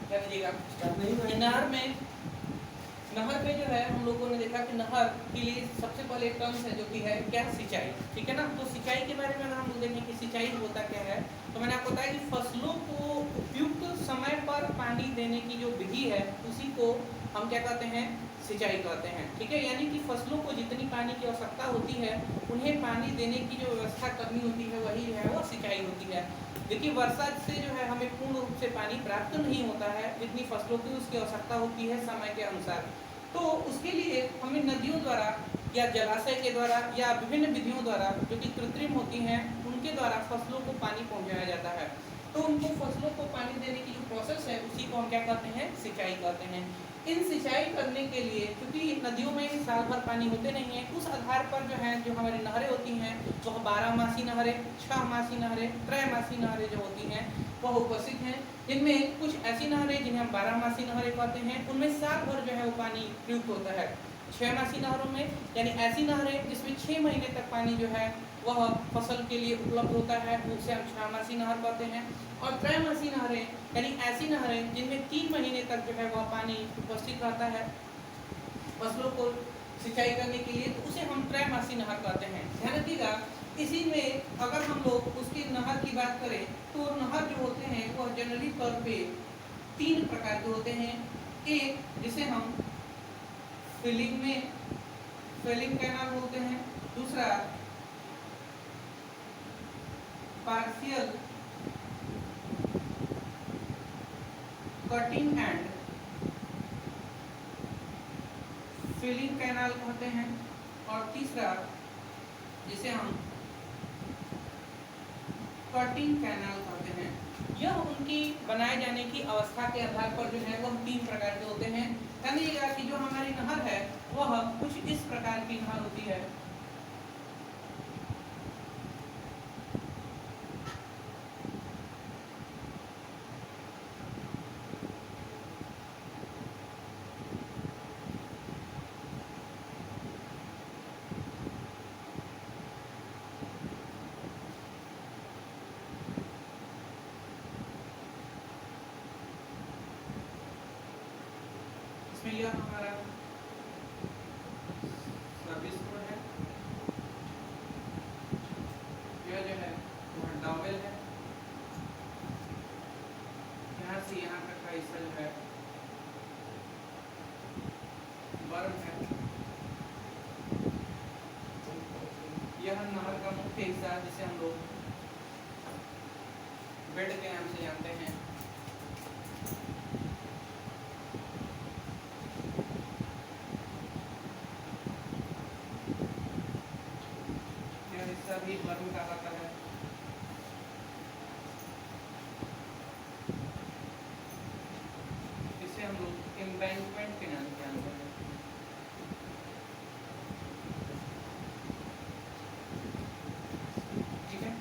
क्या लीजिएगा, नहर में, नहर में जो है हम लोगों ने देखा कि नहर के लिए सबसे पहले टर्म्स है जो कि है क्या, सिंचाई। ठीक है ना। तो सिंचाई के बारे में अगर हम लोग देखें कि सिंचाई होता क्या है, तो मैंने आपको बताया कि फसलों को उपयुक्त समय पर पानी देने की जो विधि है उसी को हम क्या कहते हैं, सिंचाई कहते हैं। ठीक है, यानी कि फसलों को जितनी पानी की आवश्यकता होती है उन्हें पानी देने की जो व्यवस्था करनी होती है वही है वो सिंचाई होती है। देखिए वर्षा से जो है हमें पूर्ण रूप से पानी प्राप्त नहीं होता है, जितनी फसलों की उसकी आवश्यकता होती है समय के अनुसार। तो उसके लिए हमें नदियों द्वारा या जलाशय के द्वारा या विभिन्न विधियों द्वारा जो कि कृत्रिम होती हैं उनके द्वारा फसलों को पानी पहुंचाया जाता है। तो उनको फसलों को पानी देने की जो प्रोसेस है उसी को हम क्या कहते हैं, सिंचाई कहते हैं। इन सिंचाई करने के लिए क्योंकि नदियों में साल भर पानी होते नहीं है, उस आधार पर जो है जो हमारी नहरें होती हैं वह 12 मासी नहरें, 6 मासी नहरें, त्रैमासी नहरें जो होती हैं वह उपस्थित हैं। इनमें कुछ ऐसी नहरें जिन्हें हम 12 मासी नहरें कहते हैं, उनमें साल भर जो है वो पानी प्रयुक्त होता है। 6 मासी नहरों में यानी ऐसी नहरें जिसमें 6 महीने तक पानी जो है वह फसल के लिए उपलब्ध होता है, उसे हम 6 मासी नहर कहते हैं। और त्रैमासी नहरें यानी ऐसी नहरें जिनमें 3 महीने तक जो है वह पानी उपस्थित रहता है फसलों को सिंचाई करने के लिए, तो उसे हम त्रैमासी नहर कहते हैं। ध्यान रखिएगा, इसी में अगर हम लोग उसकी नहर की बात करें तो नहर जो होते हैं वह जनरली तौर पे 3 प्रकार के होते हैं। एक जिसे हम फिलिंग कैनाल बोलते हैं, दूसरा partial cutting and filling canal कहते हैं, और तीसरा जिसे हम कटिंग कैनाल कहते हैं। यह उनकी बनाए जाने की अवस्था के आधार पर जो है वह 3 प्रकार के होते हैं। समझिएगा कि जो हमारी नहर है वह कुछ इस प्रकार की नहर होती है। इसमें यह हमारा सर्विस रोड है, यह जो है वह डॉवेल है, यहाँ से यहाँ तक का हिस्सा जो है बर्म है, यह नहर का मुख्य हिस्सा जिसे हम लोग बेड के नाम से जानते हैं। यह हिस्सा भी बर्म का आता है। इसे हम लोग एम्बैंकमेंट के नाम से जानते हैं। ठीक है,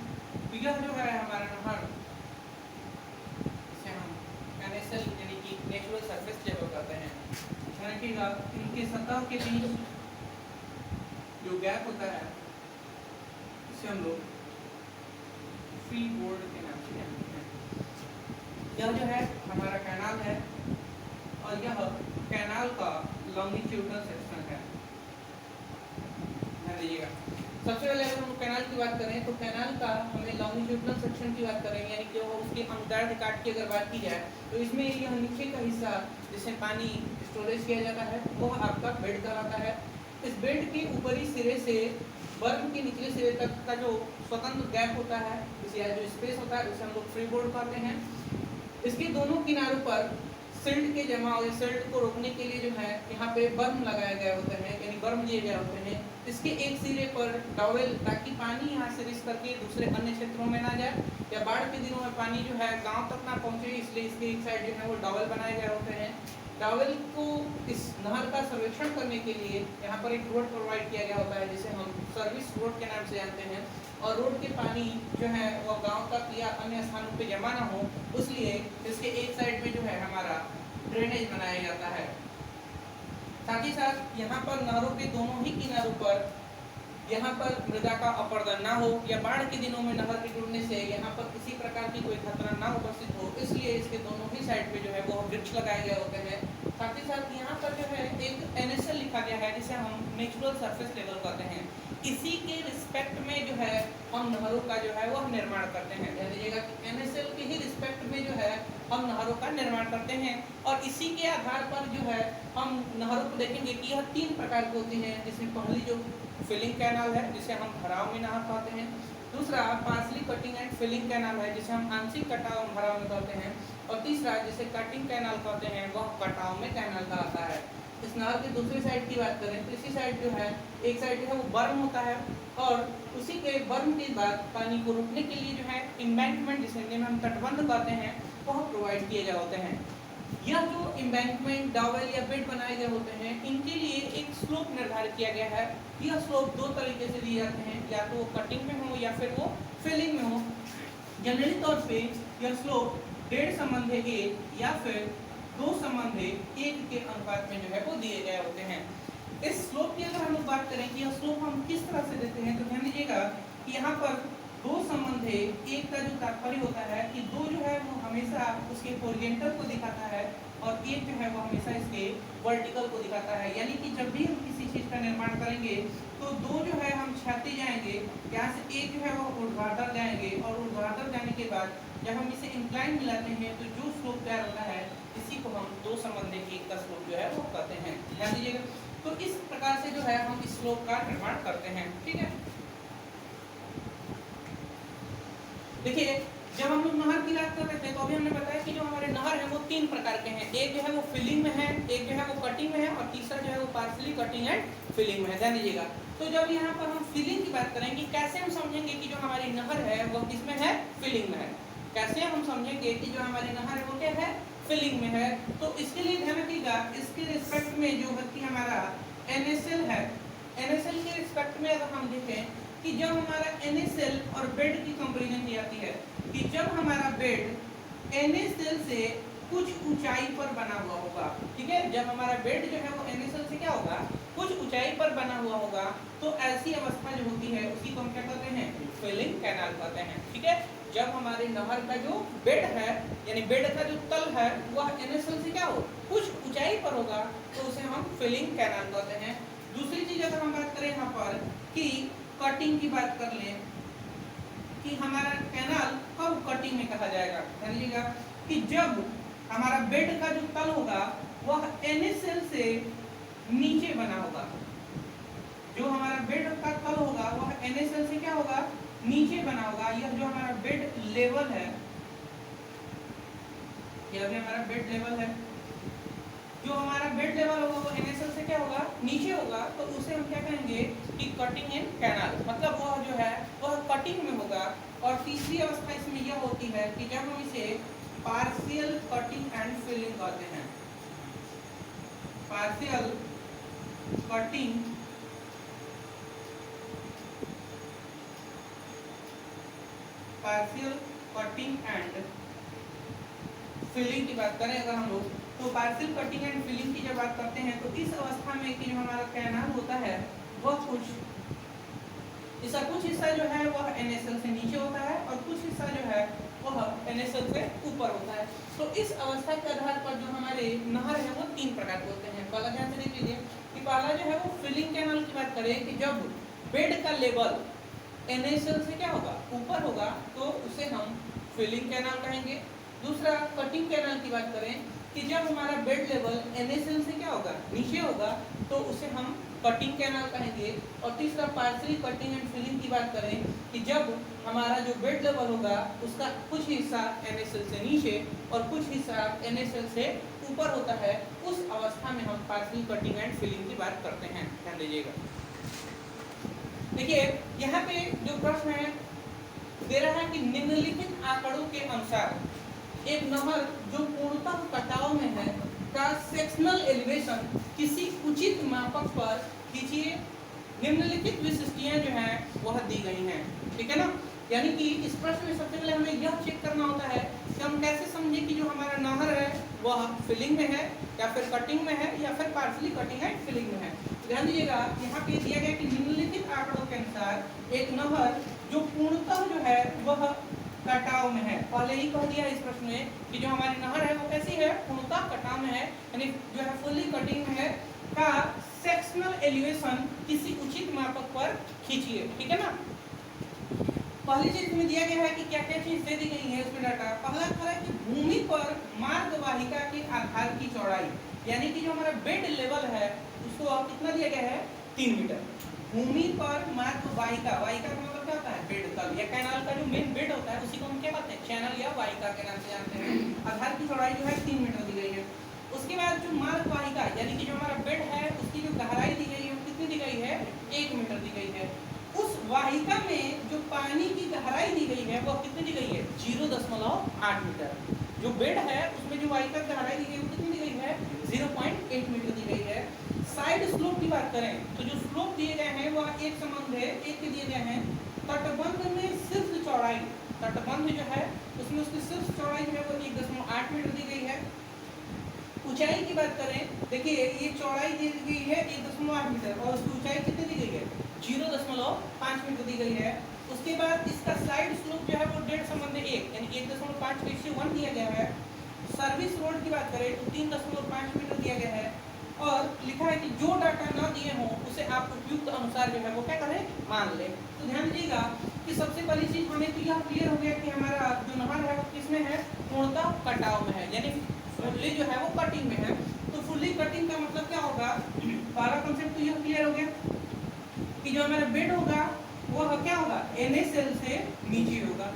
तो यह जो है हमारा नहर, इसे हम NSL यानी कि नेचुरल सरफेस लेवल कहते हैं। ध्यान रखिएगा, इनके सतह के बीच जो गैप होता है इसे हम लोग फ्री बोर्ड के नाम से जानते हैं। यह जो है हमारा कैनाल है और यह कैनाल का लॉन्गिट्यूडनल सेक्शन है। ध्यान दीजिएगा, सबसे पहले अगर हम कैनाल की बात करें तो कैनाल का हमें लॉन्गिट्यूडनल सेक्शन की बात करेंगे, यानी कि उसके अनुदैर्ध्य काट की अगर बात की जाए तो इसमें यह नीचे का हिस्सा जिसमें पानी स्टोरेज किया जाता है वह आपका बेड कहलाता है। इस बेड के ऊपरी सिरे से बर्म के निचले सिरे तक का जो स्वतंत्र गैप होता है, इसे जो स्पेस होता है उसे हम लोग फ्री बोर्ड कहते हैं। इसके दोनों किनारों पर सिल्ट के जमाव या सिल्ट को रोकने के लिए जो है यहाँ पे बर्म लगाए गए होते हैं, यानी बर्म दिए गए होते हैं। इसके एक सिरे पर डॉवेल, ताकि पानी यहाँ से रिस करके दूसरे अन्य क्षेत्रों में ना जाए या बाढ़ के दिनों में पानी जो है गांव तक ना पहुँचे, इसलिए इसके एक साइड जो है वो डॉवेल बनाए गए होते हैं। डॉवेल को इस नहर का सर्वेक्षण करने के लिए यहाँ पर एक रोड प्रोवाइड किया गया होता है जिसे हम सर्विस रोड के नाम से जानते हैं, और रोड के पानी जो है वह गांव तक या अन्य स्थानों पे जमा ना हो, इसलिए इसके एक साइड में जो है हमारा ड्रेनेज बनाया जाता है। साथ ही साथ यहाँ पर नहरों के दोनों ही किनारों पर यहाँ पर मृदा का अपरदन ना हो या बाढ़ के दिनों में नहर के टूटने से यहाँ पर किसी प्रकार की कोई खतरा ना उपस्थित हो, इसलिए इसके दोनों ही साइड पे जो है वो वृक्ष लगाए गए होते हैं। साथ ही साथ यहाँ पर जो है एक NSL लिखा गया है जिसे हम नेचुरल सरफेस लेवल कहते हैं। इसी के रिस्पेक्ट में जो है हम नहरों का जो है वह निर्माण करते हैं। ध्यान दीजिएगा कि NSL के ही रिस्पेक्ट में जो है हम नहरों का निर्माण करते हैं और इसी के आधार पर जो है हम नहरों को देखेंगे कि यह 3 प्रकार की होती हैं, जिसमें पहली जो फिलिंग कैनाल है जिसे हम भराव में नहर कहते हैं, दूसरा partially cutting and filling canal है जिसे हम आंशिक कटाव और भराव में कहते हैं, और तीसरा जिसे कटिंग कैनाल कहते हैं वह कटाव में कैनाल कहलाता है। इस नहर की दूसरी साइड की बात करें तो इसी साइड जो है एक साइड जो है वो बर्म होता है और उसी के बर्म के बाद पानी को रोकने के लिए जो है एम्बैंकमेंट जिसे हिंदी में हम तटबंध कहते हैं वह प्रोवाइड किए गए होते हैं। यह जो एम्बैंकमेंट डॉवेल या बेड बनाए गए होते हैं इनके लिए एक स्लोप निर्धारित किया गया है। यह स्लोप 2 तरीके से दिए जाते हैं, या तो वो कटिंग में हो या फिर वो फिलिंग में हो। जनरली तौर पे यह स्लोप 1.5 संबंध 1 या फिर 2 संबंध 1 के अनुपात में जो है वो दिए गए होते हैं। इस स्लोप की अगर हम लोग बात करें कि यह स्लोप हम किस तरह से देते हैं तो ध्यान दीजिएगा कि यहाँ पर 2 संबंध 1 का जो तात्पर्य होता है कि 2 जो है वो हमेशा उसके हॉरिजॉन्टल को दिखाता है और 1 जो है वो हमेशा इसके वर्टिकल को दिखाता है। यानी कि जब भी हम किसी चीज़ का निर्माण करेंगे तो 2 जो है हम क्षैतिज जाएंगे, यहाँ से 1 जो है वो ऊर्ध्वाधर जाएंगे और ऊर्ध्वाधर जाने के बाद जब हम इसे इंक्लाइन मिलाते हैं तो जो स्लोप तैयार होता है इसी को हम 2 संबंध 1 का स्लोप जो है वो कहते हैं। ध्यान दीजिएगा, तो इस प्रकार से जो है हम इस स्लोप का निर्माण करते हैं। ठीक है, देखिए जब हम लोग नहर की बात कर रहे थे तो अभी हमने बताया कि जो हमारे नहर है वो 3 प्रकार के हैं। एक जो है वो फिलिंग में है, एक जो है वो कटिंग में है और तीसरा जो है वो पार्सली कटिंग एंड फिलिंग में है। ध्यान दीजिएगा, तो जब यहाँ पर हम फिलिंग की बात करेंगे कैसे हम समझेंगे कि जो हमारी नहर है वो किसमें है, फिलिंग में है। कैसे हम समझेंगे कि जो हमारी नहर है वो क्या है, फिलिंग में है। तो इसके लिए ध्यान रखिएगा, इसके रिस्पेक्ट में जो व्यक्ति हमारा NSL है, NSL के रिस्पेक्ट में अगर हम देखें कि जब हमारा NSL और बेड की कंपैरिजन की जाती है कि जब हमारा बेड NSL से कुछ ऊंचाई पर बना हुआ होगा, ठीक है, जब हमारा बेड जो है वो NSL से क्या होगा, कुछ ऊंचाई पर बना हुआ होगा, तो ऐसी अवस्था जो होती है उसी को हम क्या कहते हैं, फिलिंग कैनाल कहते हैं। ठीक है, जब हमारे नहर का जो बेड है यानी बेड का जो तल है वह NSL से क्या हो, कुछ ऊंचाई पर होगा, तो उसे हम फिलिंग कैनाल कहते हैं। दूसरी चीज अगर हम बात करें यहाँ पर कि कटिंग की बात कर लें कि हमारा कैनाल कब कटिंग में कहा जाएगा, समझिएगा कि जब हमारा बेड का जो तल होगा वह NSL से नीचे बना होगा। जो हमारा बेड का तल होगा वह NSL से क्या होगा, नीचे बना होगा। यह जो हमारा बेड लेवल है, यह भी हमारा बेड लेवल है, जो हमारा बेड लेवल होगा वो NSL से क्या होगा, नीचे होगा, तो उसे हम क्या कहेंगे कि कटिंग इन कैनाल, मतलब वह जो है वह कटिंग में होगा। और तीसरी अवस्था इसमें यह होती है कि जब हम इसे पार्शियल कटिंग एंड फिलिंग कहते हैं। पार्शियल कटिंग एंड फिलिंग की बात करें अगर हम लोग, तो पार्शियल कटिंग एंड फिलिंग की जब बात करते हैं तो इस अवस्था में कि जो हमारा कैनाल होता है वह इसका कुछ हिस्सा जो है वह NSL से नीचे होता है और कुछ हिस्सा जो है वह NSL से ऊपर होता है। तो इस अवस्था के आधार पर जो हमारे नहर है वो 3 प्रकार के होते हैं। पहला ध्यान से देख लीजिए कि पहला जो है वो फिलिंग कैनाल की बात करें कि जब बेड का लेवल NSL से क्या होगा, ऊपर होगा, तो उसे हम फिलिंग कैनाल कहेंगे। दूसरा कटिंग कैनाल की बात करें कि जब हमारा बेड लेवल NSL से क्या होगा, नीचे होगा, तो उसे हम कटिंग कैनाल कहेंगे। और तीसरा पार्शियली कटिंग एंड फिलिंग की बात करें कि जब हमारा जो बेड लेवल होगा उसका कुछ हिस्सा NSL से नीचे और कुछ हिस्सा NSL से ऊपर होता है, उस अवस्था में हम पार्शियली कटिंग एंड फिलिंग की बात करते हैं। ध्यान दीजिएगा, देखिए यहाँ पे जो प्रश्न है दे रहा है कि निम्नलिखित आंकड़ों के अनुसार एक नहर जो पूर्णतः कटाव में है का सेक्शनल एलिवेशन किसी उचित मापक पर खींचिए। निम्नलिखित विशिष्टियां जो हैं वह दी गई हैं। ठीक है ना, यानी कि इस प्रश्न में सबसे पहले हमें यह चेक करना होता है कि हम कैसे समझें कि जो हमारा नहर है वह फिलिंग में है या फिर कटिंग में है या फिर पार्शली कटिंग एंड फिलिंग में है। ध्यान दीजिएगा यहाँ पे दिया गया कि निम्नलिखित आंकड़ों के अनुसार एक नहर जो पूर्णतः जो है वह कटाव में है। पहले ही कह दिया इस प्रश्न में कि जो हमारी नहर है वो कैसी है, पूर्णतः कटाव में है, यानी जो है फुल्ली कटिंग में है, का सेक्शनल एलिवेशन किसी उचित मापक पर खींचिए। ठीक है ना। पहली चीज में दिया गया है कि क्या क्या चीज दे दी गई है उसमें डाटा। पहला है कि भूमि पर मार्ग वाहिका के आधार की चौड़ाई, यानी कि जो हमारा बेड लेवल है उसको कितना दिया गया है, 3 मीटर। भूमि पर मार्ग वाहिका, वाहिका का मतलब क्या होता है, बेड तल या कैनाल का जो मेन बेड होता है उसी को हम क्या कहते हैं, चैनल या वाहिका के नाम से जानते हैं। आधार की चौड़ाई जो है 3 मीटर दी गई है। उसके बाद जो मार्ग वाहिका यानी कि जो हमारा बेड है उसकी जो गहराई दी गई है वो कितनी दी गई है, 1 मीटर दी गई है। उस वाहिका में जो पानी की गहराई दी गई है वो कितनी दी गई है, 0.8 मीटर। जो बेड है उसमें जो वाहिका की गहराई दी गई है वो कितनी दी गई है, 0.8 मीटर दी गई है। साइड स्लोप की बात करें तो जो स्लोप दिए गए हैं वो एक संबंध है, एक के दिए गए हैं। तटबंध में सिर्फ चौड़ाई, तटबंध जो है उसमें उसकी सिर्फ चौड़ाई जो है वो 1.8 मीटर दी गई है। ऊंचाई की बात करें, देखिए ये चौड़ाई दी गई है 1.8 मीटर और उसकी ऊंचाई कितनी दी गई है, 0.5 मीटर दी गई है। उसके बाद इसका साइड स्लोप जो है वो 1.5 संबंध 1 यानी 1.5/1 दिया गया है। सर्विस रोड की बात करें तो 3.5 मीटर दिया गया है। और लिखा है कि जो डाटा ना दिए हों उसे आप उपयुक्त अनुसार जो है वो क्या करें, मान लें। तो ध्यान दीजिएगा कि सबसे पहली चीज हमें तो यह क्लियर हो गया कि हमारा जो नहर है वो किसमें है, पूर्णतः कटाव में है, यानी फुल्ली जो है वो कटिंग में है। तो फुल्ली कटिंग का मतलब क्या होगा, पहला कंसेप्ट तो यह क्लियर हो गया कि जो हमारा बेड होगा वो क्या होगा, NaCl से नीचे होगा।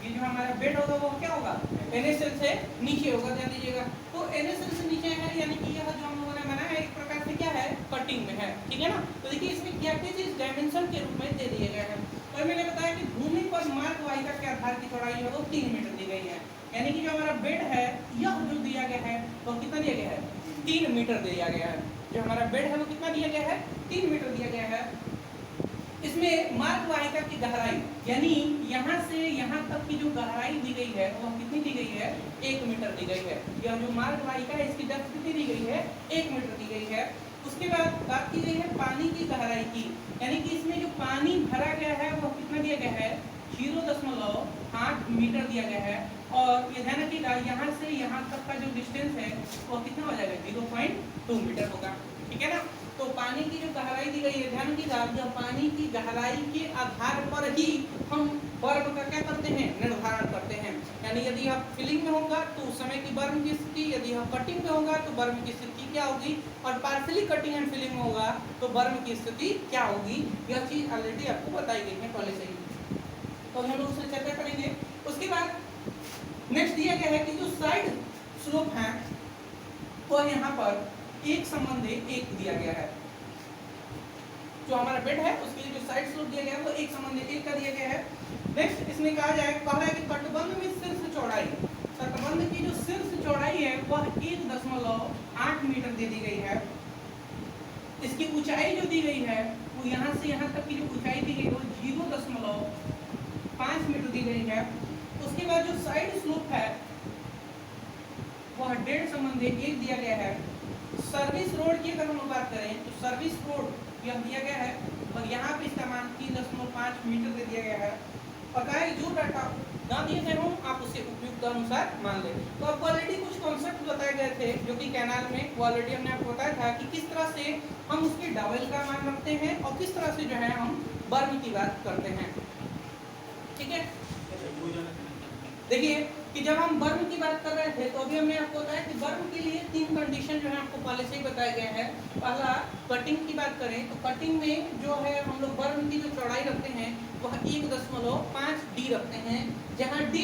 ये जो हमारा बेड होगा वो क्या होगा, NaCl से नीचे होगा। ध्यान दीजिएगा तो NaCl से नीचे है यानी कि यह जो हम लोगों ने बनाया है एक प्रकार से क्या है, कटिंग में है। ठीक है ना। तो देखिए इसमें क्या क्या चीज डायमेंशन के रूप में दे दिए गए हैं। और मैंने बताया कि भूमि पर मार्ग वाहिका के आधार की चौड़ाई है वो 3 मीटर दी गई है, यानी कि जो हमारा बेड है यह जो दिया गया है वो कितना दिया गया है, 3 मीटर दिया गया है। जो हमारा बेड है वो कितना दिया गया है, 3 मीटर दिया गया है। इसमें मार्ग वाहिका की गहराई यानी यहाँ से यहाँ तक की जो गहराई दी गई है वो कितनी दी गई है, 1 मीटर दी गई है। यह जो मार्ग वाहिका है इसकी डेप्थ कितनी दी गई है, 1 मीटर दी गई है। उसके बाद बात की गई है पानी की गहराई की, यानी कि इसमें जो पानी भरा गया है वो कितना दिया गया है, 0.8 मीटर दिया गया है। और ये ध्यान रखिएगा यहाँ से यहाँ तक का जो डिस्टेंस है वो कितना हो जाएगा, 0.2 मीटर होगा। ठीक है ना। तो पानी की जो गहराई दी गई है, ध्यान रखिएगा जब पानी की गहराई के आधार पर ही हम बर्फ का क्या करते हैं, निर्धारण करते हैं। यानी यदि आप फिलिंग में होगा तो उस समय की बर्फ की स्थिति, यदि हम कटिंग में होगा तो बर्फ की स्थिति क्या होगी, और पार्शली कटिंग एंड फिलिंग में होगा तो बर्फ की स्थिति क्या होगी। यह चीज ऑलरेडी आपको बताई गई है पहले से ही, तो हम लोग उससे चर्चा करेंगे। उसके बाद नेक्स्ट दिया गया है कि जो साइड स्लोप है वो यहाँ पर 1:1 दिया गया है। जो हमारा बेड है उसके लिए जो साइड स्लोप दिया गया है वो 1:1 का दिया गया है। नेक्स्ट इसमें कहा जाए, कहा है कि तटबंध में शीर्ष चौड़ाई, तटबंध की जो शीर्ष चौड़ाई है वह 1.8 मीटर दे दी गई है। इसकी ऊंचाई जो दी गई है वो यहाँ से यहाँ तक की जो ऊंचाई दी गई है वो 0.5 मीटर दी गई है। उसके बाद जो साइड स्लोप है वह 1.1 दिया गया है। सर्विस रोड की अगर हम बात करें तो सर्विस रोड यह दिया गया है और यहाँ पे इसका मान 3.5 मीटर दे दिया गया है। और कहा है जो डाटा ना दिए गए हों आप उसे उपयुक्त अनुसार मान लें। तो आपको ऑलरेडी कुछ कॉन्सेप्ट बताए गए थे जो कि कैनाल में वो ऑलरेडी हमने आपको बताया था कि किस तरह से हम उसके डबल का मान रखते हैं और किस तरह से जो है हम बर्न की बात करते हैं। ठीक है। देखिए कि जब हम बर्न की बात कर रहे थे तो अभी हमने आपको बताया कि बर्न के लिए 3 कंडीशन जो है आपको पहले से ही बताए गए हैं। पहला कटिंग की बात करें तो कटिंग में जो है हम लोग बर्न की जो चौड़ाई रखते हैं वह 1.5 D रखते हैं, जहाँ D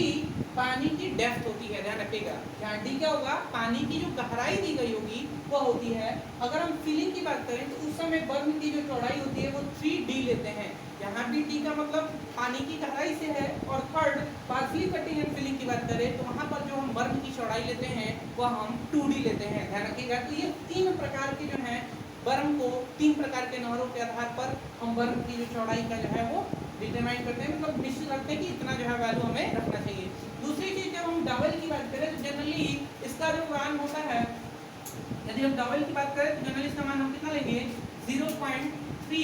पानी की डेप्थ होती है। ध्यान रखिएगा जहाँ D क्या होगा, पानी की जो गहराई दी गई होगी वह होती है। अगर हम फिलिंग की बात करें तो उस समय बर्न की जो चौड़ाई होती है वो 3D लेते हैं, यहाँ भी D का मतलब पानी की गहराई से है। और third partially cutting and filling की बात करें तो वहाँ पर जो हम बर्न की चौड़ाई लेते हैं वह हम 2D लेते हैं। ध्यान रखिएगा। तो ये 3 प्रकार के जो है बर्न को 3 प्रकार के नहरों के आधार पर हम बर्न की जो चौड़ाई का जो है वो डिटरमाइन करते हैं, मतलब निश्चित रखते हैं कि इतना जो है वैल्यू हमें रखना चाहिए। दूसरी चीज जब हम डबल की बात करें तो जनरली इसका यदि हम डबल की बात करें तो जनरली इसका मान हम कितना लेंगे 0.3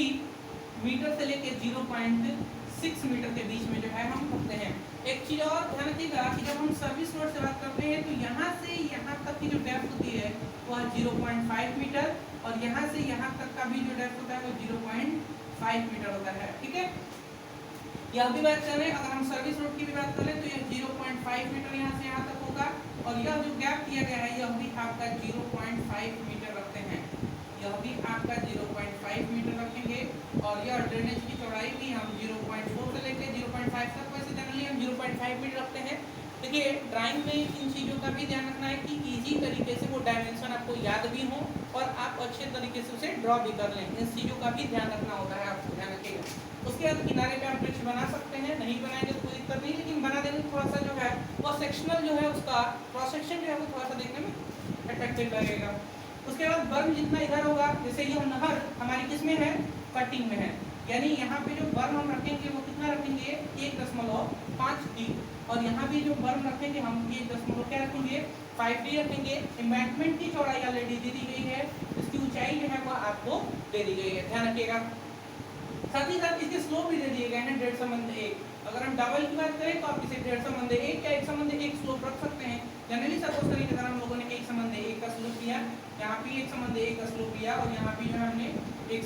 मीटर से लेके 0.6 मीटर के बीच में जो है हम रखते हैं। एक चीज और ध्यान रखिएगा कि जब हम सर्विस रोड से बात करते हैं तो यहाँ से यहाँ तक की जो डेप्थ होती है वह 0.5 मीटर और यहाँ से यहाँ तक का भी जो डेप्थ होता है वो 0.5 मीटर होता है। ठीक है, यह भी बात करें अगर हम सर्विस रोड की भी बात करें तो यह 0.5 मीटर यहाँ से यहाँ तक होगा और यह जो गैप दिया गया है यह भी आपका 0.5 मीटर रखते हैं, यह भी आपका 0.5 मीटर रखेंगे और यह ड्रेनेज की चौड़ाई भी हम 0.4 से लेकर 0.5 तक, वैसे जनरली हम 0.5 मीटर रखते हैं। देखिए ड्राइंग में इन चीज़ों का भी ध्यान रखना है कि इजी तरीके से वो डायमेंशन आपको याद भी हो और आप अच्छे तरीके से उसे ड्रॉ भी कर लें, इन चीज़ों का भी ध्यान रखना होता है, आपको ध्यान रखिएगा। उसके बाद किनारे पे आप ब्रिज बना सकते हैं, नहीं बनाएंगे तो कोई दिक्कत नहीं, लेकिन बना देंगे थोड़ा सा जो है वो सेक्शनल जो है उसका क्रॉस सेक्शन जो है वो थोड़ा सा देखने में अट्रैक्टिव लगेगा। उसके बाद बर्न जितना इधर होगा, जैसे ये नहर हमारी किस में है, कटिंग में है, यानी यहाँ पे जो बर्न हम रखेंगे वो कितना रखेंगे 1.5D और यहाँ भी जो बर्न रखेंगे हम 1 क्या रखेंगे 5D रखेंगे। एम्बैंकमेंट की चौड़ाई ऑलरेडी दे दी गई है, इसकी ऊंचाई जो है वो आपको दे दी गई है, ध्यान रखिएगा। साथ ही साथ इसके स्लोप भी दे दिए गए हैं 1.5 अगर हम डबल की बात करें तो आप इसे 1.5 या 1 स्लोप रख सकते हैं। जनरली सपोज करें अगर हम लोगों ने 1 का स्लोप लिया, यहाँ पे 1 का स्लोप लिया और यहाँ पे जो है हमने 1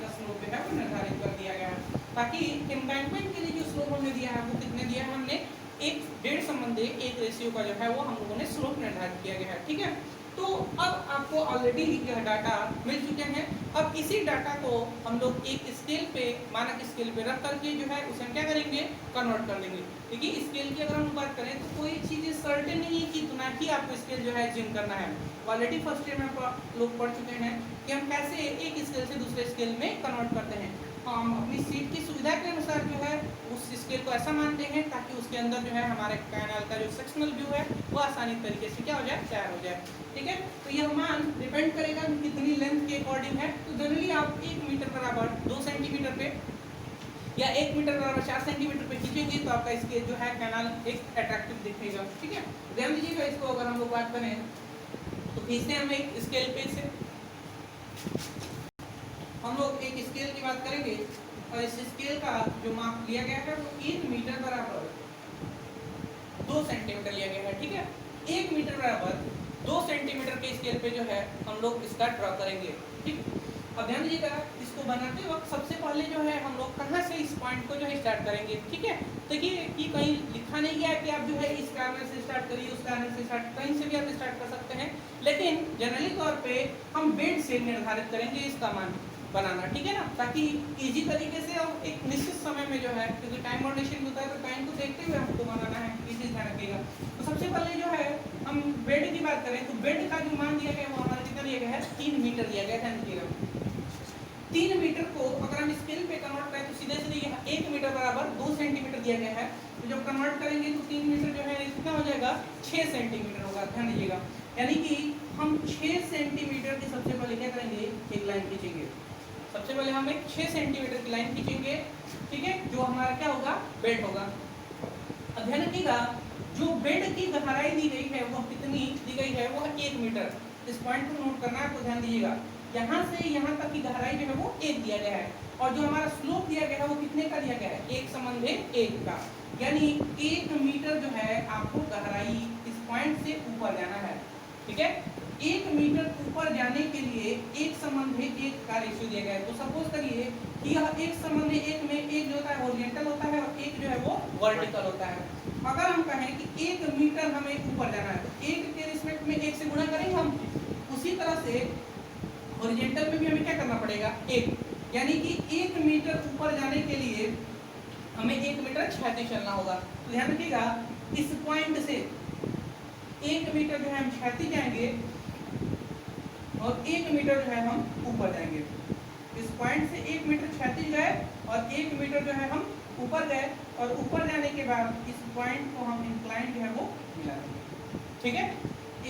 का स्लोप जो है वो निर्धारित कर दिया गया है, ताकि एम्बैंकमेंट के लिए जो स्लोप हमने दिया है वो कितने दिया है हमने 1.5 रेशियो का जो है वो हम लोगों ने स्लोप निर्धारित किया गया है। ठीक है, तो अब आपको ऑलरेडी यह डाटा मिल चुके हैं। अब इसी डाटा को हम लोग एक स्केल पे, मानक स्केल पे रख करके जो है उसे हम क्या करेंगे कन्वर्ट कर देंगे। देखिए स्केल की अगर हम बात करें तो कोई चीज़ सर्टेन नहीं है कि इतना ही आपको स्केल जो है जिम करना है। ऑलरेडी फर्स्ट ईयर में आप लोग पढ़ चुके हैं कि हम कैसे एक स्केल से दूसरे स्केल में कन्वर्ट करते हैं। हम अपनी सीट की सुविधा के अनुसार जो है उस स्केल को ऐसा मानते हैं ताकि उसके अंदर जो है हमारे कैनाल का जो सेक्शनल व्यू है वो आसानी तरीके से क्या हो जाए तैयार हो जाए। ठीक है, तो यह मान डिपेंड करेगा कि कितनी लेंथ के अकॉर्डिंग है। तो जनरली आप 1 मीटर बराबर 2 सेंटीमीटर पे या 1 मीटर बराबर 4 सेंटीमीटर पे खींचेंगे तो आपका स्केल जो है कैनाल एक अट्रैक्टिव दिखेगा। ठीक है, ध्यान दीजिएगा इसको। अगर हम लोग बात करें तो खींचते हैं हम एक स्केल पे से, हम लोग एक स्केल की बात करेंगे और इस स्केल का जो माप लिया गया है वो 1 मीटर बराबर 2 सेंटीमीटर लिया गया है। ठीक है, 1 मीटर बराबर 2 सेंटीमीटर के स्केल पे जो है हम लोग इसका ड्रॉ करेंगे। ठीक, अब ध्यान दीजिएगा इसको बनाते वक्त सबसे पहले जो है हम लोग कहाँ से इस पॉइंट को जो है स्टार्ट करेंगे। ठीक है, देखिए कि कहीं लिखा नहीं गया है कि आप जो है इस कार्नर से स्टार्ट करिए, उस कार्नर से स्टार्ट, कहीं से भी आप स्टार्ट कर सकते हैं, लेकिन जनरली तौर पे हम बेड से निर्धारित करेंगे इसका मान बनाना। ठीक है ना, ताकि इजी तरीके से और एक निश्चित समय में जो है, क्योंकि टाइम बाउंडेशन होता है तो टाइम को देखते हुए हमको बनाना है, ये चीज़ ध्यान रखिएगा। तो सबसे पहले जो है हम बेड की बात करें तो बेड का जो मान दिया गया वो हमारा कितना दिया गया है 3 मीटर दिया गया है। ध्यान रखिएगा 3 मीटर को अगर हम स्केल पे कन्वर्ट करें तो सीधे सीधे 1 मीटर बराबर 2 सेंटीमीटर दिया गया है, तो जब कन्वर्ट करेंगे तो 3 मीटर जो है कितना हो जाएगा 6 सेंटीमीटर होगा। ध्यान दीजिएगा, यानी कि हम 6 सेंटीमीटर की सबसे पहले क्या करेंगे एक लाइन खींचेंगे। सबसे पहले हम एक 6 सेंटीमीटर की लाइन खींचेंगे। ठीक है, जो हमारा क्या होगा बेड होगा। अब ध्यान रखिएगा जो बेड की गहराई दी गई है वो कितनी दी गई है, वो 1 मीटर। इस पॉइंट को नोट करना है, आपको ध्यान दीजिएगा। यहाँ से यहाँ तक की गहराई जो है वो 1 दिया गया है और जो हमारा स्लोप दिया गया है वो कितने का दिया गया है 1/1 का, यानी 1 मीटर जो है आपको गहराई इस पॉइंट से ऊपर जाना है। ठीक है, 1 मीटर ऊपर जाने के लिए 1/1 का रेशियो दिया गया है। तो सपोज करिए कि यह 1/1 में एक जो होता है हॉरिजॉन्टल होता है और एक जो है वो वर्टिकल होता है। अगर हम कहें कि 1 मीटर हमें ऊपर जाना है तो 1 के रिस्पेक्ट में 1 से गुणा करेंगे हम, उसी तरह से हॉरिजॉन्टल में भी हमें क्या करना पड़ेगा 1, यानी कि 1 मीटर ऊपर जाने के लिए हमें 1 मीटर क्षैतिज चलना होगा। तो ध्यान रखिएगा इस पॉइंट से 1 मीटर जो है हम क्षैतिज जाएंगे और 1 मीटर जो है हम ऊपर जाएंगे। इस पॉइंट से 1 मीटर क्षैतिज गए और 1 मीटर जो है हम ऊपर गए और ऊपर जाने के बाद इस पॉइंट को हम इंक्लाइन जो है वो मिला देंगे। ठीक है,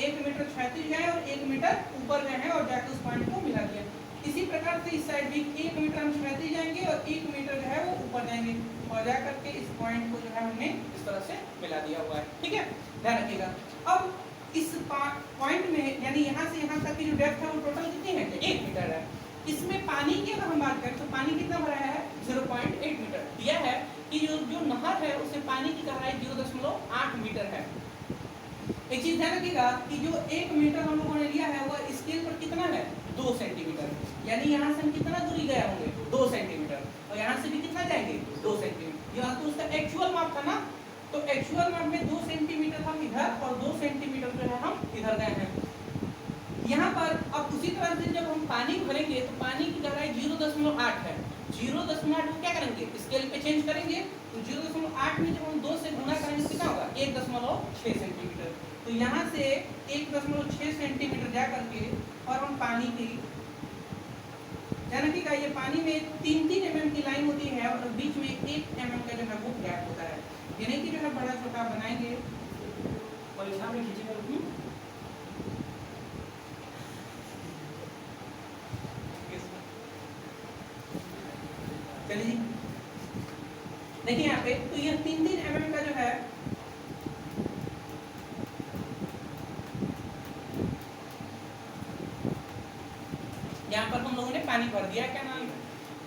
1 मीटर क्षैतिज गए और 1 मीटर ऊपर गए हैं और जाकर उस पॉइंट को मिला दिया। इसी प्रकार से इस साइड भी 1 मीटर हम क्षैतिज जाएंगे और 1 मीटर जो है वो ऊपर जाएंगे और जा करके इस पॉइंट को जो है हमने इस तरह से मिला दिया हुआ है। ठीक है, ध्यान रखिएगा। अब इस पॉइंट में यानी यहाँ से यहाँ तक की जो डेप्थ है वो टोटल कितनी है 1 मीटर है। इसमें पानी की अगर हम बात करें तो पानी कितना भरा है 0.8 मीटर। दिया है कि जो नहर है उससे पानी की गहराई 0.8 मीटर है। एक चीज ध्यान रखिएगा कि जो 1 मीटर हम लोगों ने लिया है वह स्केल पर कितना है 2 सेंटीमीटर, यानी यहाँ से हम कितना दूरी गए होंगे 2 सेंटीमीटर, और यहाँ से भी कितना जाएंगे 2 सेंटीमीटर। यह तो उसका एक्चुअल माप था ना, तो एक्चुअल माप में 2 सेंटीमीटर हम इधर और 2 सेंटीमीटर जो है हम इधर गए हैं। यहाँ पर अब उसी तरह से जब हम पानी भरेंगे तो पानी की गहराई 0.8 है। 0.8 को क्या करेंगे स्केल पे चेंज करेंगे, तो 0.8 में जब हम 2 से गुना करेंगे कितना होगा 1.6 सेंटीमीटर। तो यहाँ से 1.6 सेंटीमीटर जा करके और हम पानी की जानकी का ये पानी में 3-3 mm की लाइन होती है और बीच में 1 mm का जो है वो गैप होता है, यानी कि जो है बड़ा छोटा बनाएंगे परीक्षा में खींचेगा। चलिए देखिए यहाँ पे तो यह 3-3 mm का जो है यहाँ पर हम लोगों ने पानी भर दिया, क्या नाम है,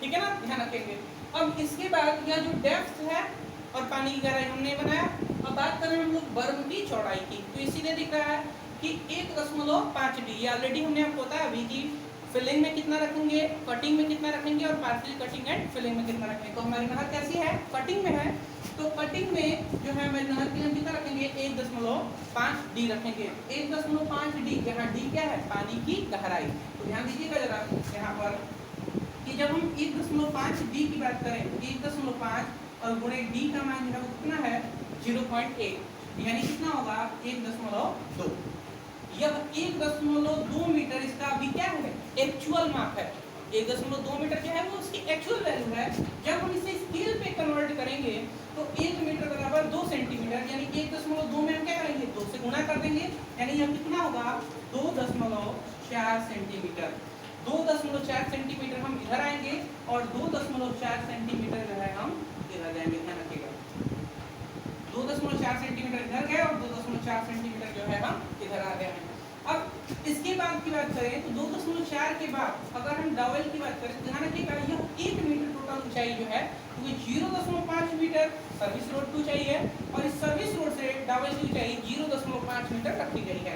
ठीक है ना, ध्यान रखेंगे। अब इसके बाद यह जो डेप्थ है और पानी की गहराई हमने बनाया। अब बात करें हम लोग बर्म की चौड़ाई की, तो इसीलिए दिख रहा है कि 1.5 डी। ये ऑलरेडी हमने आपको बताया अभी कि फिलिंग में कितना रखेंगे, कटिंग में कितना रखेंगे और पार्शियल कटिंग एंड फिलिंग में कितना रखेंगे। तो हमारी नहर कैसी है कटिंग में है, तो कटिंग में जो है हमारी नहर के लिए कितना रखेंगे 1.5 डी रखेंगे। 1.5 डी, यहाँ डी क्या है पानी की गहराई। तो ध्यान दीजिएगा जरा यहाँ पर कि जब हम 1.5 डी की बात करें, 1.5 और गुणे डी का मान जो है वो कितना है 0.8, यानी कितना होगा 1.2। यह 1.2 मीटर इसका अभी क्या है एक्चुअल माप है। 1.2 मीटर क्या है वो उसकी एक्चुअल वैल्यू है। जब हम इसे स्केल पे कन्वर्ट करेंगे तो 1 मीटर बराबर 2 सेंटीमीटर, यानी 1.2 में हम क्या करेंगे 2 से गुणा कर देंगे, यानी यह कितना होगा 2.4 सेंटीमीटर। 2.4 सेंटीमीटर हम इधर आएंगे और 2.4 सेंटीमीटर जो है हम इधर जाएंगे, ध्यान रखिएगा। 2.4 सेंटीमीटर इधर गए और 2.4 सेंटीमीटर जो है हम इधर आ गए हैं। अब इसके बाद की बात करें तो 2.4 के बाद अगर हम डॉवेल की बात करें तो ध्यान रखिएगा यह 1 मीटर टोटल ऊंचाई जो है, क्योंकि 0.5 मीटर सर्विस रोड की ऊंचाई है और इस सर्विस रोड से डॉवेल की ऊंचाई 0.5 मीटर रखी गई है।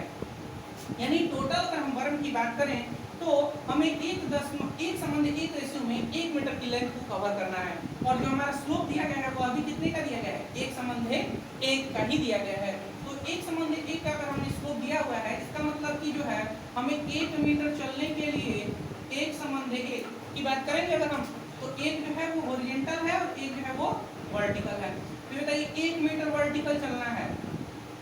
यानी टोटल अगर हम बर्म की बात करें तो हमें 1:1 रेशियो में 1 मीटर की लेंथ को कवर करना है, और जो हमारा स्लोप दिया गया है वो अभी कितने का दिया गया है 1:1 का ही दिया गया है। तो 1:1 का अगर हमने स्लोप दिया हुआ है, इसका मतलब कि जो है हमें 1 मीटर चलने के लिए 1:1 की बात करेंगे अगर हम, तो एक जो है वो हॉरिजॉन्टल है और एक जो है वो वर्टिकल है। तो बताइए 1 मीटर वर्टिकल चलना है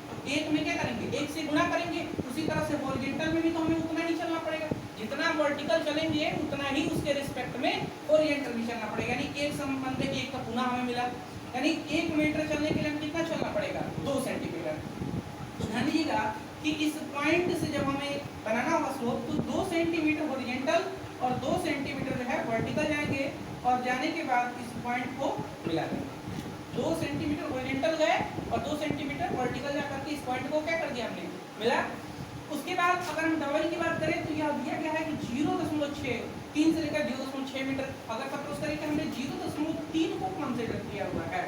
तो 1 में क्या करेंगे 1 से गुणा करेंगे। उसी तरह से हॉरिजॉन्टल में भी तो हमें उतना ही चलना पड़ेगा, जितना वर्टिकल चलेंगे उतना ही उसके रिस्पेक्ट में हॉरिजॉन्टल भी चलना पड़ेगा, यानी 1:1 का पुनः हमें मिला, यानी 1 मीटर चलने के लिए हमें कितना चलना पड़ेगा 2 सेंटीमीटर। तो ध्यान दीजिएगा कि इस पॉइंट से जब हमें बनाना होगा स्लोप तो 2 सेंटीमीटर हॉरिजॉन्टल और 2 सेंटीमीटर जो है वर्टिकल जाएंगे, और जाने के बाद इस पॉइंट को मिला देंगे। 2 सेंटीमीटर हॉरिजॉन्टल गए और 2 सेंटीमीटर वर्टिकल जाकर के इस पॉइंट को क्या कर दिया हमने मिला। उसके बाद अगर हम डबल की बात करें तो यह दिया गया है कि 0.3 से लेकर 0.6 मीटर। अगर सपोज करें कि हमने 0.3 को कंसीडर किया हुआ है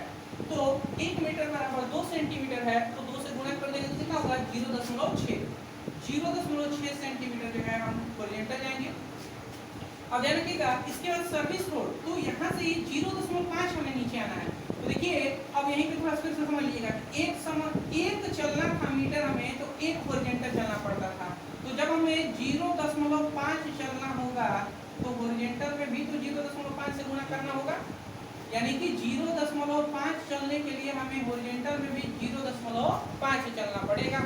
तो 1 मीटर बराबर 2 सेंटीमीटर है, तो 2 से गुणा कर देंगे तो कितना होगा 0.6 सेंटीमीटर जो है हम हॉरिजॉन्टल जाएंगे। अब ध्यान रखिएगा इसके बाद सर्विस रोड, तो यहाँ से 0.5 हमें नीचे आना है। तो देखिए अब यहीं पे थोड़ा फिर से समझ लीजिएगा, एक चलना था मीटर हमें तो 1 हॉरिजॉन्टल चलना पड़ता था, तो जब हमें 0.5 चलना होगा तो हॉरिजॉन्टल में भी तो 0.5 से गुणा करना होगा, यानी कि 0.5 चलने के लिए हमें हॉरिजॉन्टल में भी 0.5 से चलना पड़ेगा।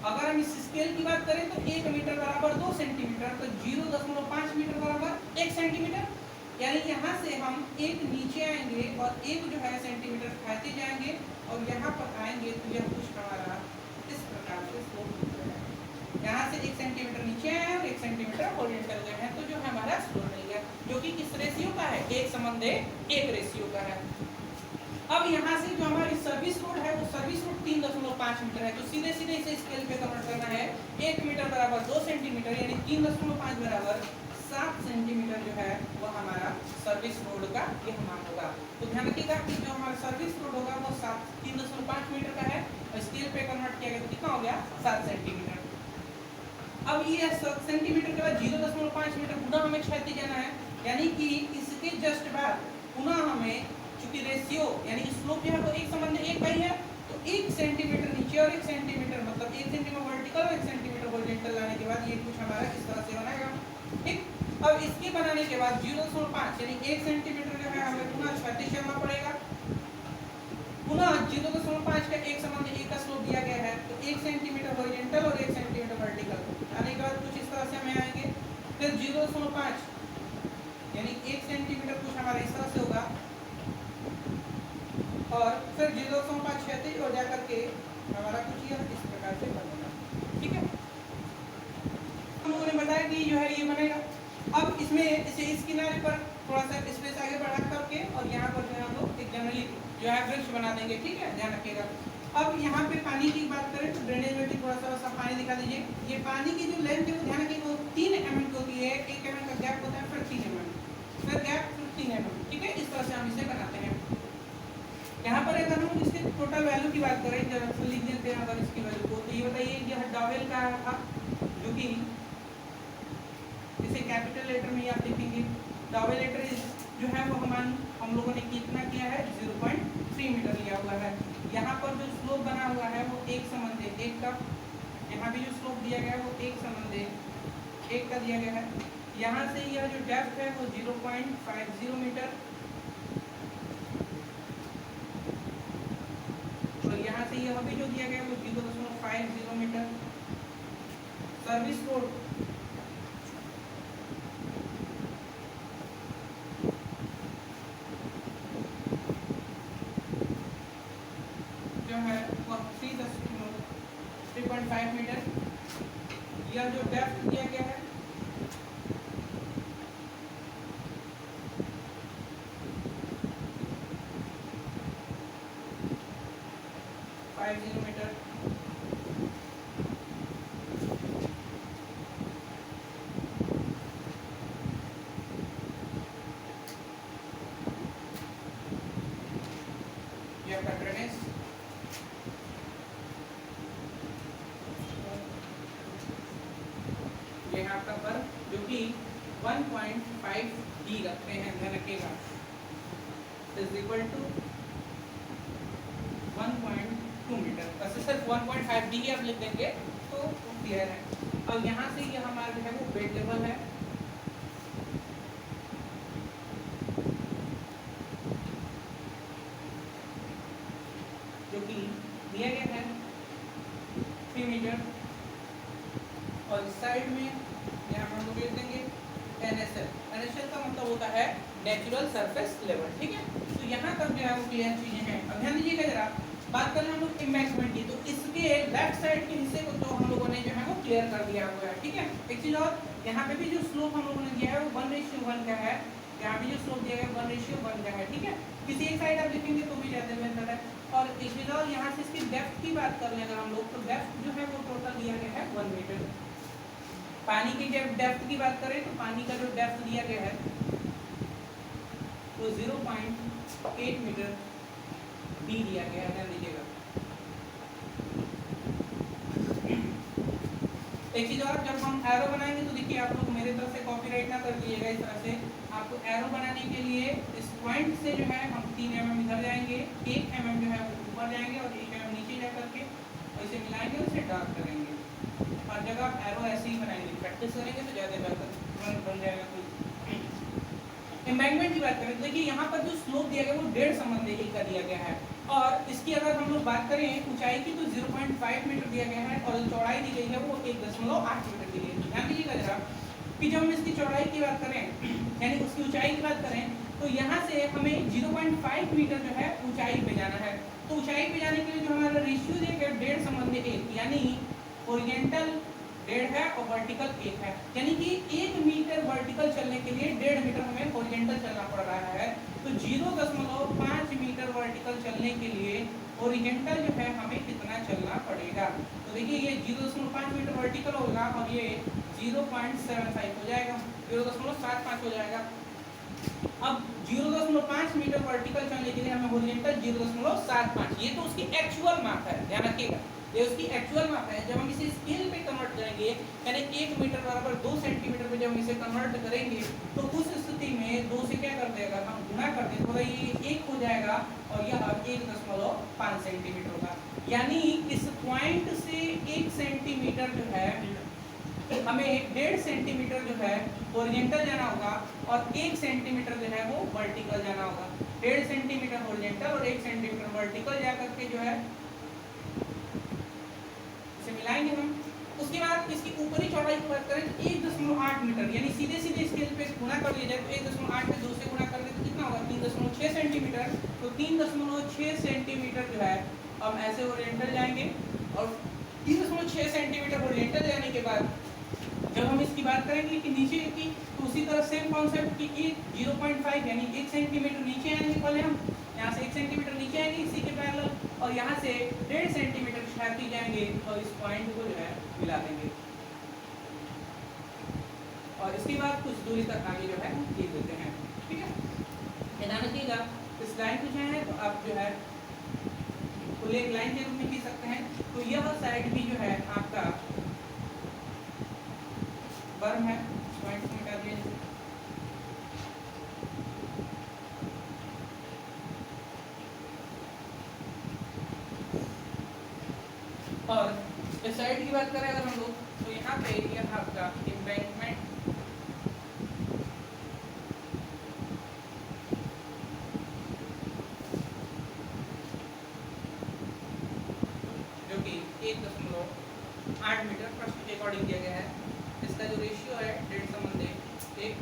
अगर हम इस स्केल की बात करें तो 1 मीटर बराबर 2 सेंटीमीटर, तो 0.5 मीटर बराबर 1 सेंटीमीटर, यानी यहाँ से हम 1 नीचे आएंगे और 1 जो है सेंटीमीटर खाते जाएंगे और यहाँ पर आएंगे तो यह कुछ हमारा इस प्रकार से स्लोप मिल जाएगा। यहाँ से 1 सेंटीमीटर नीचे आए हैं और 1 सेंटीमीटर हॉरिजॉन्टल गए हैं, तो जो है हमारा स्लोप मिल गया, जो कि किस रेशियो का है 1:1 रेशियो का है। अब यहाँ से जो हमारी सर्विस रोड है वो सर्विस रोड 3.5 मीटर है, तो सीधे सीधे इसे स्केल पे कन्वर्ट करना है। 1 मीटर बराबर 2 सेंटीमीटर यानी 3.5 बराबर 7 सेंटीमीटर जो है वो हमारा सर्विस रोड का ये मान होगा। तो ध्यान रखिएगा कि जो हमारा सर्विस रोड होगा वो 3.5 मीटर का है और स्केल पे कन्वर्ट किया गया तो कितना हो गया 7 सेंटीमीटर। अब ये सेंटीमीटर के बाद 0.5 मीटर पुनः हमें क्षैतिज जाना है, यानी कि इसके जस्ट बाद पुनः हमें चूंकि रेशियो यानी स्लोप यहाँ पर एक संबंध 1/, है तो 1 सेंटीमीटर नीचे और 1 सेंटीमीटर मतलब 1 सेंटीमीटर वर्टिकल और 1 सेंटीमीटर हॉरिजॉन्टल लाने के बाद ये कुछ हमारा इस तरह से बनेगा। ठीक, अब इसके बनाने के बाद 0.5 यानी 1 सेंटीमीटर जो है हमें पुनः क्षैतिज चलना पड़ेगा। पुनः 0.5 का एक संबंध 1 का स्लोप दिया गया है तो 1 सेंटीमीटर हॉरिजॉन्टल और 1 सेंटीमीटर वर्टिकल आने के बाद कुछ इस तरह से हमें आएंगे। फिर 0.5 यानी 1 सेंटीमीटर कुछ हमारा इस तरह से होगा और फिर 0.5 क्षैतिज और जाकर के हमारा कुछ यह इस प्रकार से बनेगा। ठीक है, हम लोगों ने बताया कि जो है ये बनेगा। अब इसमें इसे इस किनारे पर थोड़ा सा स्पेस आगे बढ़ा करके और यहाँ पर जो है हम लोग एक जनरली जो है वृक्ष बना देंगे। ठीक है, ध्यान रखिएगा। अब यहाँ पे पानी की बात करें तो ड्रेनेज में भी थोड़ा सा पानी दिखा दीजिए। ये पानी की जो लेंथ है वो ध्यान रखिए वो 3 mm की होती है, 1 mm का गैप होता है, फिर 3 mm, फिर गैप, फिर 3 mm। ठीक है, इस तरह से हम इसे बनाते हैं। यहाँ पर अगर हम इसके टोटल वैल्यू की बात करें जब लिख देते हैं अगर इसकी वैल्यू को, तो ये बताइए यह डॉवेल का था जो कि इसे कैपिटल लेटर में आप लिखेंगे। डॉवेल लेटर जो है वो हम लोगों ने कितना किया है 0.3 मीटर लिया हुआ है। यहाँ पर जो स्लोप बना हुआ है वो 1 संबंध 1 का, यहाँ भी जो स्लोप दिया गया है वो 1 संबंध 1 का दिया गया है। यहाँ से यह जो डेप्थ है वो 0.50 मीटर और यहाँ से यह भी जो दिया गया है वो 0.50 मीटर। सर्विस रोड जो है वो 3.5 मीटर। यह जो डेप्थ दिया गया है मीटर। यह आपका ड्रेनेज ये है आपका पर जो कि 1.5 D रखते हैं, ध्यान रखिएगा, इज इक्वल टू 1.2 मीटर। बस सिर्फ 1.5 D आप लिख देंगे तो क्लियर है। अब यहाँ से ये हमारा जो है वो बेड लेवल है, जो कि दिया गया है 3 मीटर और इस साइड में यहाँ पर हम लोग लिख देंगे NSL। NSL का मतलब होता है नेचुरल सरफेस लेवल। ठीक है, तो यहाँ तक जो है वो क्लियर चीजें हैं। अब ध्यान दीजिएगा जरा, बात करें हम लोग एम्बैंकमेंट की, तो इसके लेफ्ट साइड के हिस्से को तो हम लोगों ने जो है वो क्लियर कर दिया हुआ है। ठीक है, एक चीज और, यहाँ पे भी जो स्लोप हम लोगों ने दिया है वो 1:1 का है, यहाँ भी जो स्लोप दिया गया है 1:1 का है। ठीक है, किसी एक साइड आप लिखेंगे तो भी ज्यादा बेहतर है। और एक चीज और, यहाँ से इसकी डेप्थ की बात कर लें अगर हम लोग, तो डेप्थ जो है वो टोटल दिया गया है 1 मीटर। पानी की जब डेप्थ की बात करें तो पानी का जो डेप्थ दिया गया है वो 0.8 मीटर डी दिया गया है, ध्यान दीजिएगा। एक चीज और, जब हम एरो बनाएंगे तो देखिए आप लोग मेरे तरफ से कॉपीराइट ना कर लीजिएगा। इस तरह से आपको एरो बनाने के लिए इस पॉइंट से जो है हम 3 mm इधर जाएंगे, 1 mm जो है ऊपर जाएंगे और 1 mm नीचे जा करके इसे मिलाएंगे और इसे डार्क करेंगे। हर जगह आप एरो ऐसे ही बनाएंगे, प्रैक्टिस करेंगे तो ज़्यादा बेहतर बन जाएगा। कोई एम्बैंकमेंट की बात करें तो देखिए यहाँ पर जो स्लोप दिया गया वो 1.5 संबंध 1 का दिया गया है और इसकी अगर हम लोग बात करें ऊंचाई की तो 0.5 मीटर दिया गया है और चौड़ाई दी गई है वो 1.8 मीटर दी गई है। ध्यान दीजिएगा जरा कि जब हम इसकी चौड़ाई की बात करें यानी उसकी ऊंचाई की बात करें तो यहाँ से हमें 0.5 मीटर जो है ऊंचाई पे जाना है। तो ऊंचाई पे जाने के लिए जो हमारा रेशियो दिया गया 1.5 संबंध 1 यानी ओरिएंटल 1.5 है और वर्टिकल 1 है, यानी कि 1 मीटर वर्टिकल चलने के लिए 1.5 मीटर हमें हॉरिजॉन्टल चलना पड़ रहा है। तो 0.5 मीटर वर्टिकल चलने के लिए हॉरिजॉन्टल जो है हमें कितना चलना पड़ेगा। तो देखिए ये 0.5 मीटर वर्टिकल होगा और ये 0.75 हो जाएगा, 0.75 हो जाएगा। अब 0.5 मीटर वर्टिकल चलने के लिए हमें हॉरिजॉन्टल 0.75, ये तो उसकी एक्चुअल माप है, ध्यान रखिएगा ये उसकी एक्चुअल माप है। जब हम इसे स्केल पे कन्वर्ट करेंगे यानी 1 मीटर बराबर 2 सेंटीमीटर पे जब हम इसे कन्वर्ट करेंगे तो उस स्थिति में 2 से क्या कर देगा, हम गुणा कर दें तो ये 1 हो जाएगा और यह 1.5 सेंटीमीटर होगा। यानी इस पॉइंट से 1 सेंटीमीटर जो है हमें 1.5 सेंटीमीटर जो है हॉरिजॉन्टल जाना होगा और 1 सेंटीमीटर जो है वो वर्टिकल जाना होगा। 1.5 सेंटीमीटर हॉरिजॉन्टल और 1 सेंटीमीटर वर्टिकल जा करके जो है इसे मिलाएंगे हम। उसके बाद इसकी ऊपरी चौड़ाई की बात करें तो 1.8 मीटर, यानी सीधे सीधे स्केल पे गुणा कर दिया जाए तो 1.8 पे 2 से गुणा कर दे तो कितना होगा 3.6 सेंटीमीटर। तो 3.6 सेंटीमीटर जो है हम ऐसे ओरिएंटल जाएंगे और 3.6 सेंटीमीटर ओरिएंटल जाने के बाद जब हम इसकी बात करेंगे कि नीचे की तो उसी तरह सेम कॉन्सेप्ट की 0.5 यानी 1 सेंटीमीटर नीचे आएंगे, पहले हम यहाँ से 1 सेंटीमीटर नीचे आएंगे इसी के पैरेलल और यहाँ से 1.5 सेंटीमीटर क्षैतिज जाएंगे और इस पॉइंट को जो है मिला देंगे और इसके बाद कुछ दूरी तक आगे जो है खींच देते हैं। ठीक है, ध्यान रखिएगा इस लाइन को जो है तो आप जो है खुले एक लाइन के रूप में खींच सकते हैं। तो यह साइड भी जो है आपका बर्म है, पॉइंट को मिटा दिया जाए। और इस साइड की बात करें अगर हम लोग तो यहाँ पे यह आपका एम्बैंकमेंट जो कि 1.8 मीटर प्रश्न के अकॉर्डिंग दिया गया है। इसका जो रेशियो है 1.5:1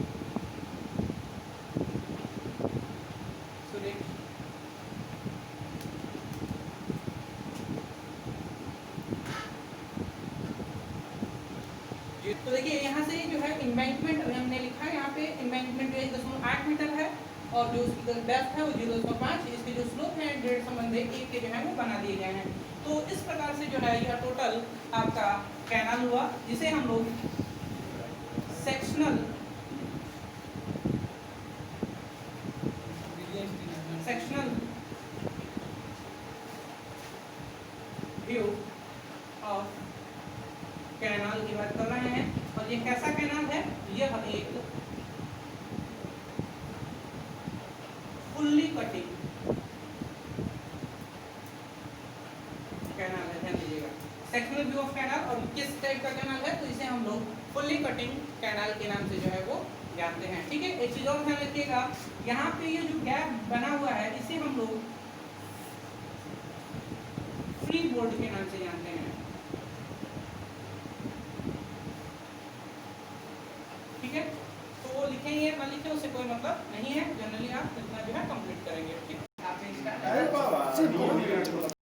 सुरेख तो देखिए यहाँ से जो है एम्बैंकमेंट हमने लिखा है, यहाँ पे एम्बैंकमेंट 1.8 मीटर है और जो उसकी डेप्थ है वो 0.5, इसके जो स्लोप है 1.5:1 के जो है वो बना दिए गए हैं। तो इस प्रकार से जो है यह टोटल आपका कैनाल हुआ जिसे हम लोग सेक्शनल व्यू ऑफ कैनाल की बात कर रहे हैं। और ये कैसा कैनाल है, यह एक फुल्ली कटिंग कैनाल है, ध्यान दीजिएगा सेक्शनल व्यू ऑफ कैनाल। और किस टाइप का कैनाल है तो इसे हम लोग फुल्ली कटिंग कैनाल के नाम से जो है वो जानते हैं। ठीक है, एक चीज और ध्यान रखिएगा, यहाँ पे ये जो गैप बना हुआ है इसे हम लोग फ्री बोर्ड के नाम से जानते हैं। ठीक है, तो वो लिखेंगे ना लिखे उससे कोई मतलब नहीं है, जनरली आप इतना जो है कंप्लीट करेंगे।